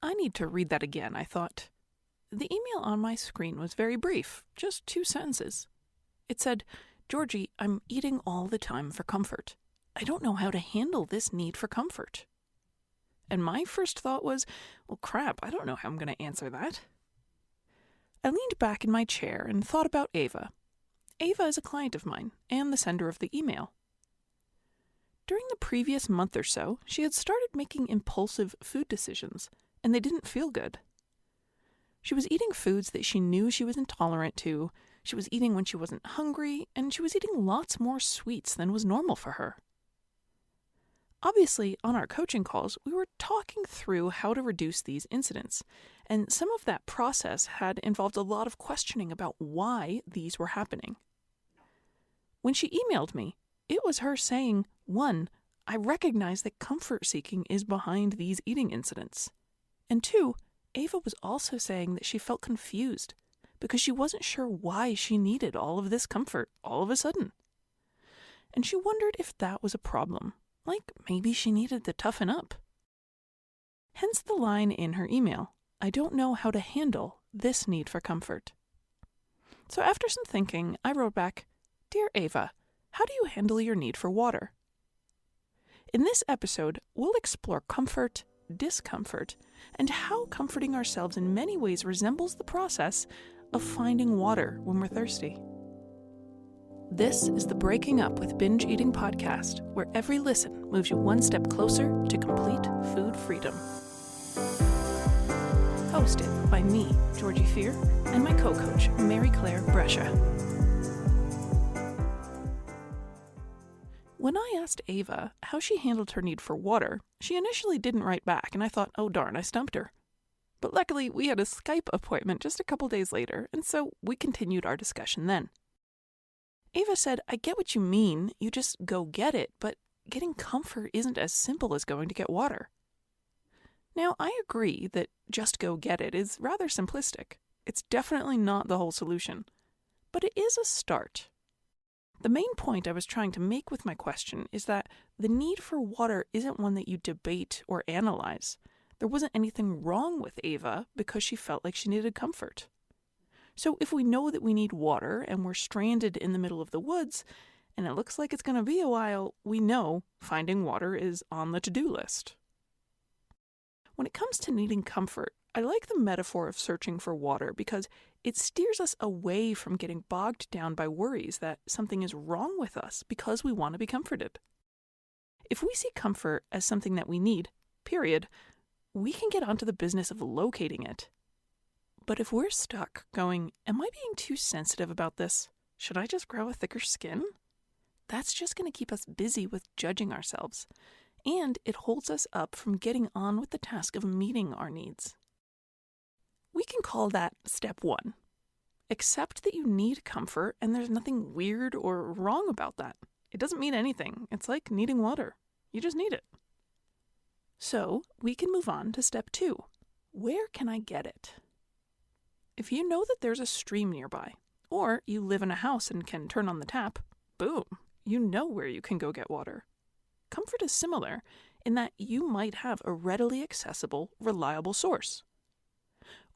I need to read that again, I thought. The email on my screen was very brief, just 2 sentences. It said, "Georgie, I'm eating all the time for comfort. I don't know how to handle this need for comfort." And my first thought was, well, crap, I don't know how I'm going to answer that. I leaned back in my chair and thought about Ava. Ava is a client of mine and the sender of the email. During the previous month or so, she had started making impulsive food decisions, and they didn't feel good. She was eating foods that she knew she was intolerant to, she was eating when she wasn't hungry, and she was eating lots more sweets than was normal for her. Obviously, on our coaching calls, we were talking through how to reduce these incidents, and some of that process had involved a lot of questioning about why these were happening. When she emailed me, it was her saying, 1, I recognize that comfort seeking is behind these eating incidents. And 2, Ava was also saying that she felt confused because she wasn't sure why she needed all of this comfort all of a sudden. And she wondered if that was a problem, like maybe she needed to toughen up. Hence the line in her email, I don't know how to handle this need for comfort. So after some thinking, I wrote back, Dear Ava, how do you handle your need for water? In this episode, we'll explore comfort, discomfort, and how comforting ourselves in many ways resembles the process of finding water when we're thirsty. This is the Breaking Up with Binge Eating podcast, where every listen moves you one step closer to complete food freedom. Hosted by me, Georgie Fear, and my co-coach, Mary Claire Brescia. When I asked Ava how she handled her need for water, she initially didn't write back, and I thought, oh darn, I stumped her. But luckily, we had a Skype appointment just a couple days later, and so we continued our discussion then. Ava said, I get what you mean, you just go get it, but getting comfort isn't as simple as going to get water. Now, I agree that just go get it is rather simplistic. It's definitely not the whole solution, but it is a start. The main point I was trying to make with my question is that the need for water isn't one that you debate or analyze. There wasn't anything wrong with Ava because she felt like she needed comfort. So if we know that we need water and we're stranded in the middle of the woods, and it looks like it's going to be a while, we know finding water is on the to-do list. When it comes to needing comfort, I like the metaphor of searching for water because it steers us away from getting bogged down by worries that something is wrong with us because we want to be comforted. If we see comfort as something that we need, period, we can get onto the business of locating it. But if we're stuck going, am I being too sensitive about this? Should I just grow a thicker skin? That's just going to keep us busy with judging ourselves, and it holds us up from getting on with the task of meeting our needs. We can call that step 1. Accept that you need comfort, and there's nothing weird or wrong about that. It doesn't mean anything. It's like needing water. You just need it. So we can move on to step 2. Where can I get it? If you know that there's a stream nearby, or you live in a house and can turn on the tap, boom, you know where you can go get water. Comfort is similar in that you might have a readily accessible, reliable source.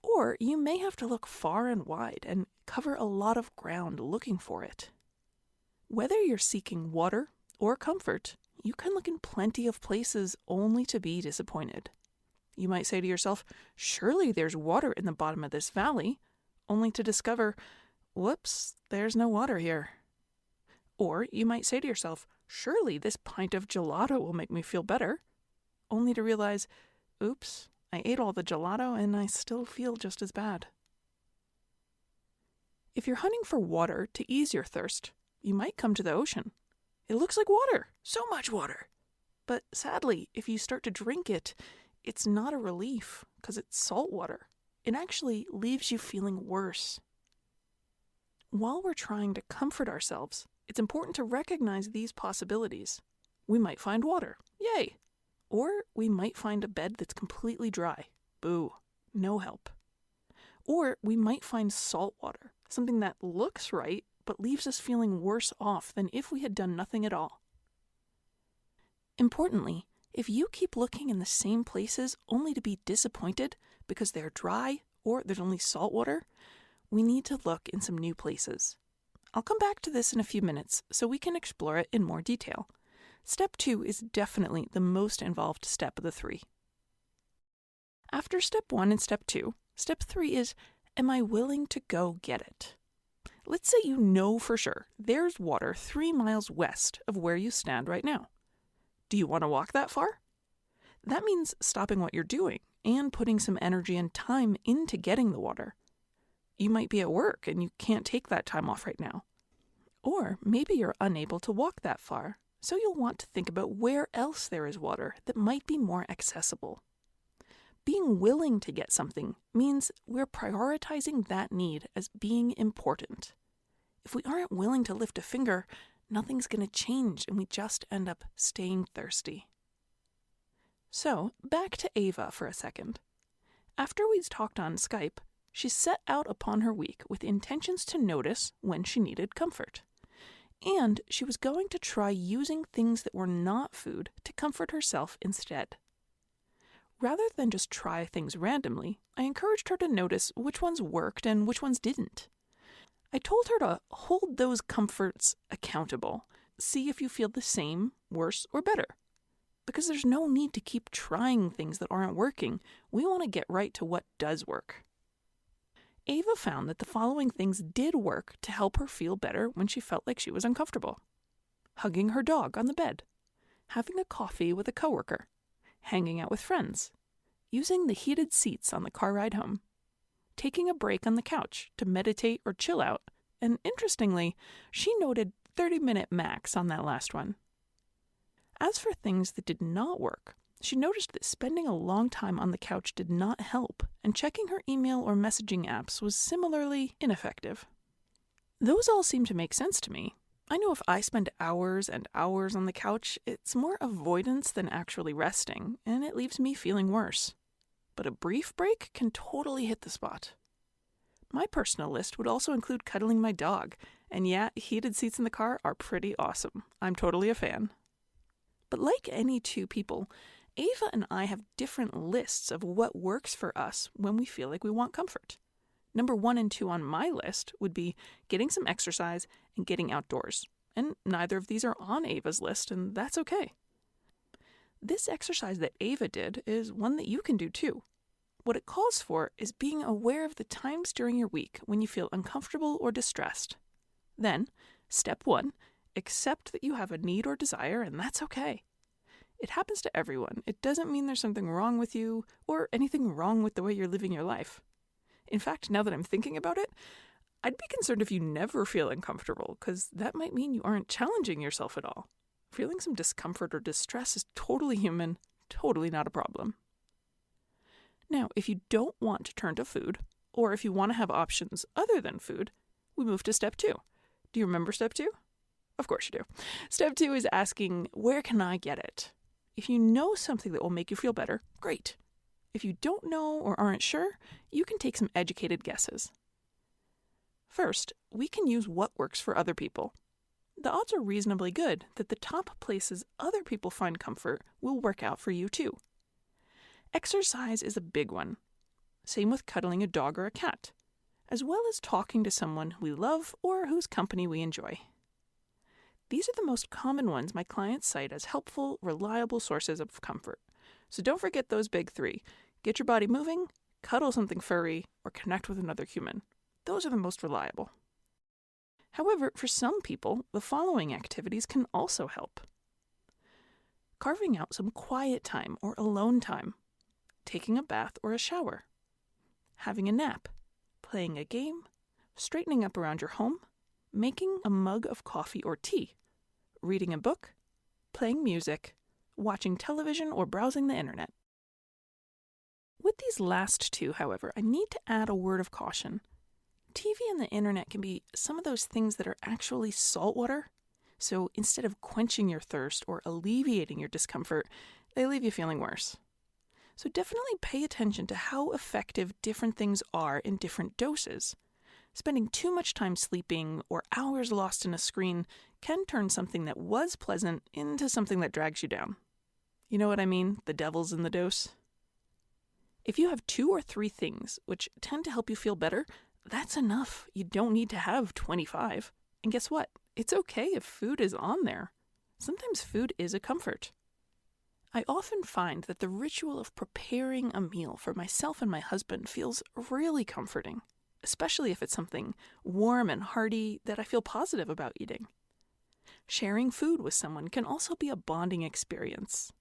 Or you may have to look far and wide and cover a lot of ground looking for it. Whether you're seeking water or comfort, you can look in plenty of places only to be disappointed. You might say to yourself, surely there's water in the bottom of this valley, only to discover, whoops, there's no water here. Or you might say to yourself, surely this pint of gelato will make me feel better, only to realize, oops, I ate all the gelato and I still feel just as bad. If you're hunting for water to ease your thirst, you might come to the ocean. It looks like water, so much water. But sadly, if you start to drink it, it's not a relief because it's salt water. It actually leaves you feeling worse. While we're trying to comfort ourselves, it's important to recognize these possibilities. We might find water. Yay! Or we might find a bed that's completely dry. Boo. No help. Or we might find salt water, something that looks right, but leaves us feeling worse off than if we had done nothing at all. Importantly, If you keep looking in the same places only to be disappointed because they're dry or there's only salt water, we need to look in some new places. I'll come back to this in a few minutes so we can explore it in more detail. Step 2 is definitely the most involved step of the 3. After step 1 and step 2, step 3 is, am I willing to go get it? Let's say you know for sure there's water 3 miles west of where you stand right now. Do you want to walk that far? That means stopping what you're doing and putting some energy and time into getting the water. You might be at work and you can't take that time off right now. Or maybe you're unable to walk that far, so you'll want to think about where else there is water that might be more accessible. Being willing to get something means we're prioritizing that need as being important. If we aren't willing to lift a finger, nothing's going to change and we just end up staying thirsty. So, back to Ava for a second. After we'd talked on Skype, she set out upon her week with intentions to notice when she needed comfort. And she was going to try using things that were not food to comfort herself instead. Rather than just try things randomly, I encouraged her to notice which ones worked and which ones didn't. I told her to hold those comforts accountable, see if you feel the same, worse, or better. Because there's no need to keep trying things that aren't working. We want to get right to what does work. Ava found that the following things did work to help her feel better when she felt like she was uncomfortable. Hugging her dog on the bed, having a coffee with a coworker, hanging out with friends, using the heated seats on the car ride home, taking a break on the couch to meditate or chill out, and interestingly, she noted 30-minute max on that last one. As for things that did not work, she noticed that spending a long time on the couch did not help, and checking her email or messaging apps was similarly ineffective. Those all seem to make sense to me. I know if I spend hours and hours on the couch, it's more avoidance than actually resting, and it leaves me feeling worse. But a brief break can totally hit the spot. My personal list would also include cuddling my dog, and yeah, heated seats in the car are pretty awesome. I'm totally a fan. But like any two people, Ava and I have different lists of what works for us when we feel like we want comfort. Number 1 and 2 on my list would be getting some exercise and getting outdoors. And neither of these are on Ava's list, and that's okay. This exercise that Ava did is one that you can do too. What it calls for is being aware of the times during your week when you feel uncomfortable or distressed. Then, step 1, accept that you have a need or desire, and that's okay. It happens to everyone. It doesn't mean there's something wrong with you or anything wrong with the way you're living your life. In fact, now that I'm thinking about it, I'd be concerned if you never feel uncomfortable, because that might mean you aren't challenging yourself at all. Feeling some discomfort or distress is totally human, totally not a problem. Now, if you don't want to turn to food, or if you want to have options other than food, we move to step 2. Do you remember step 2? Of course you do. Step 2 is asking, where can I get it? If you know something that will make you feel better, great. If you don't know or aren't sure, you can take some educated guesses. First, we can use what works for other people. The odds are reasonably good that the top places other people find comfort will work out for you too. Exercise is a big one. Same with cuddling a dog or a cat, as well as talking to someone we love or whose company we enjoy. These are the most common ones my clients cite as helpful, reliable sources of comfort. So don't forget those big 3. Get your body moving, cuddle something furry, or connect with another human. Those are the most reliable. However, for some people, the following activities can also help. Carving out some quiet time or alone time, taking a bath or a shower, having a nap, playing a game, straightening up around your home, making a mug of coffee or tea, reading a book, playing music, watching television, or browsing the internet. With these last 2, however, I need to add a word of caution. TV and the internet can be some of those things that are actually salt water, so instead of quenching your thirst or alleviating your discomfort, they leave you feeling worse. So definitely pay attention to how effective different things are in different doses. Spending too much time sleeping or hours lost in a screen can turn something that was pleasant into something that drags you down. You know what I mean? The devil's in the dose. If you have 2 or 3 things which tend to help you feel better, that's enough. You don't need to have 25. And guess what? It's okay if food is on there. Sometimes food is a comfort. I often find that the ritual of preparing a meal for myself and my husband feels really comforting, especially if it's something warm and hearty that I feel positive about eating. Sharing food with someone can also be a bonding experience.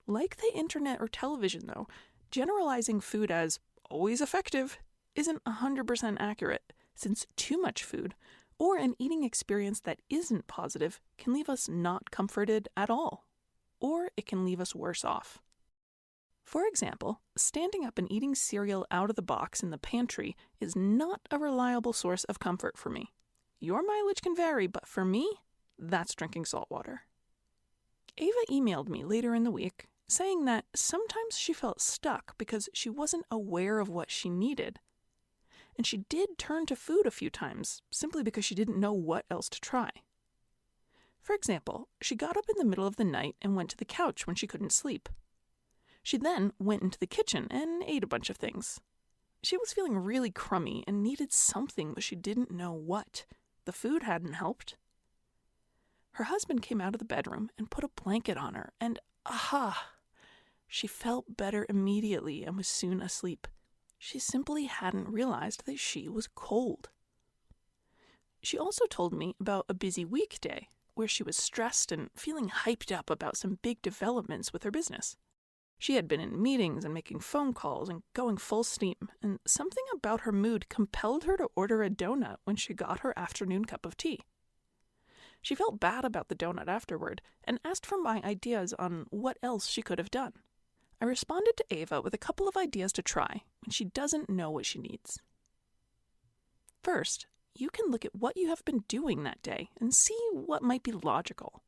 Like the internet or television, though, generalizing food as always effective isn't 100% accurate, since too much food or an eating experience that isn't positive can leave us not comforted at all, or it can leave us worse off. For example, standing up and eating cereal out of the box in the pantry is not a reliable source of comfort for me. Your mileage can vary, but for me, that's drinking salt water. Ava emailed me later in the week saying that sometimes she felt stuck because she wasn't aware of what she needed. And she did turn to food a few times, simply because she didn't know what else to try. For example, she got up in the middle of the night and went to the couch when she couldn't sleep. She then went into the kitchen and ate a bunch of things. She was feeling really crummy and needed something, but she didn't know what. The food hadn't helped. Her husband came out of the bedroom and put a blanket on her, and aha! She felt better immediately and was soon asleep. She simply hadn't realized that she was cold. She also told me about a busy weekday where she was stressed and feeling hyped up about some big developments with her business. She had been in meetings and making phone calls and going full steam, and something about her mood compelled her to order a donut when she got her afternoon cup of tea. She felt bad about the donut afterward and asked for my ideas on what else she could have done. I responded to Ava with a couple of ideas to try when she doesn't know what she needs. First, you can look at what you have been doing that day and see what might be logical.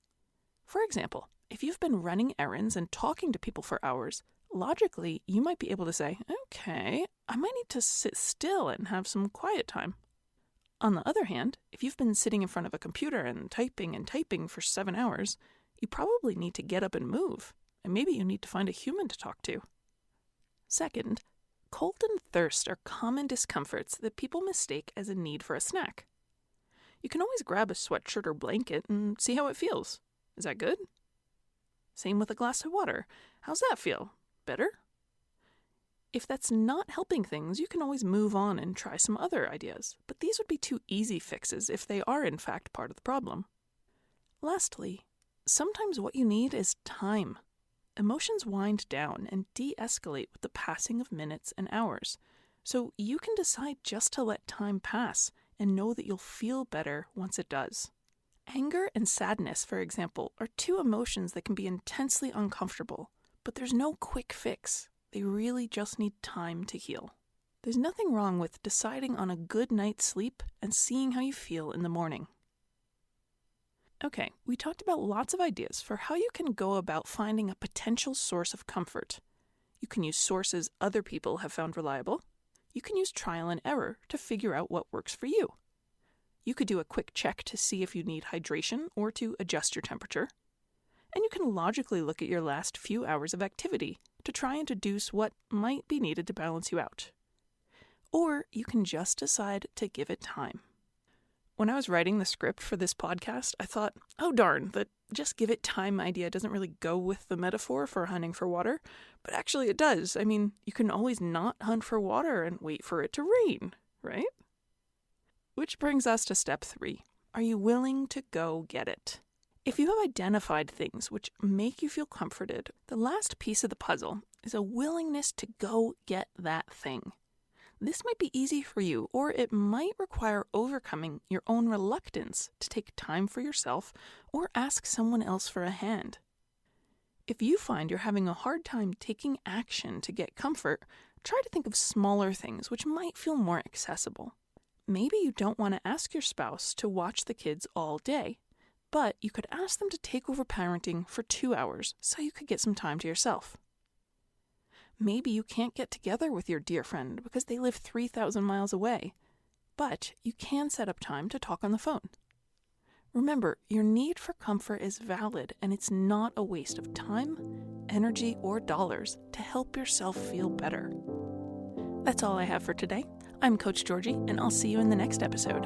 For example, if you've been running errands and talking to people for hours, logically you might be able to say, okay, I might need to sit still and have some quiet time. On the other hand, if you've been sitting in front of a computer and typing for 7 hours, you probably need to get up and move. And maybe you need to find a human to talk to. Second, cold and thirst are common discomforts that people mistake as a need for a snack. You can always grab a sweatshirt or blanket and see how it feels. Is that good? Same with a glass of water. How's that feel? Better? If that's not helping things, you can always move on and try some other ideas. But these would be too easy fixes if they are in fact part of the problem. Lastly, sometimes what you need is time. Emotions wind down and de-escalate with the passing of minutes and hours, so you can decide just to let time pass and know that you'll feel better once it does. Anger and sadness, for example, are 2 emotions that can be intensely uncomfortable, but there's no quick fix. They really just need time to heal. There's nothing wrong with deciding on a good night's sleep and seeing how you feel in the morning. Okay, we talked about lots of ideas for how you can go about finding a potential source of comfort. You can use sources other people have found reliable. You can use trial and error to figure out what works for you. You could do a quick check to see if you need hydration or to adjust your temperature. And you can logically look at your last few hours of activity to try and deduce what might be needed to balance you out. Or you can just decide to give it time. When I was writing the script for this podcast, I thought, oh darn, that just give it time idea doesn't really go with the metaphor for hunting for water. But actually it does. I mean, you can always not hunt for water and wait for it to rain, right? Which brings us to step 3. Are you willing to go get it? If you have identified things which make you feel comforted, the last piece of the puzzle is a willingness to go get that thing. This might be easy for you, or it might require overcoming your own reluctance to take time for yourself or ask someone else for a hand. If you find you're having a hard time taking action to get comfort, try to think of smaller things which might feel more accessible. Maybe you don't want to ask your spouse to watch the kids all day, but you could ask them to take over parenting for 2 hours so you could get some time to yourself. Maybe you can't get together with your dear friend because they live 3,000 miles away, but you can set up time to talk on the phone. Remember, your need for comfort is valid, and it's not a waste of time, energy, or dollars to help yourself feel better. That's all I have for today. I'm Coach Georgie, and I'll see you in the next episode.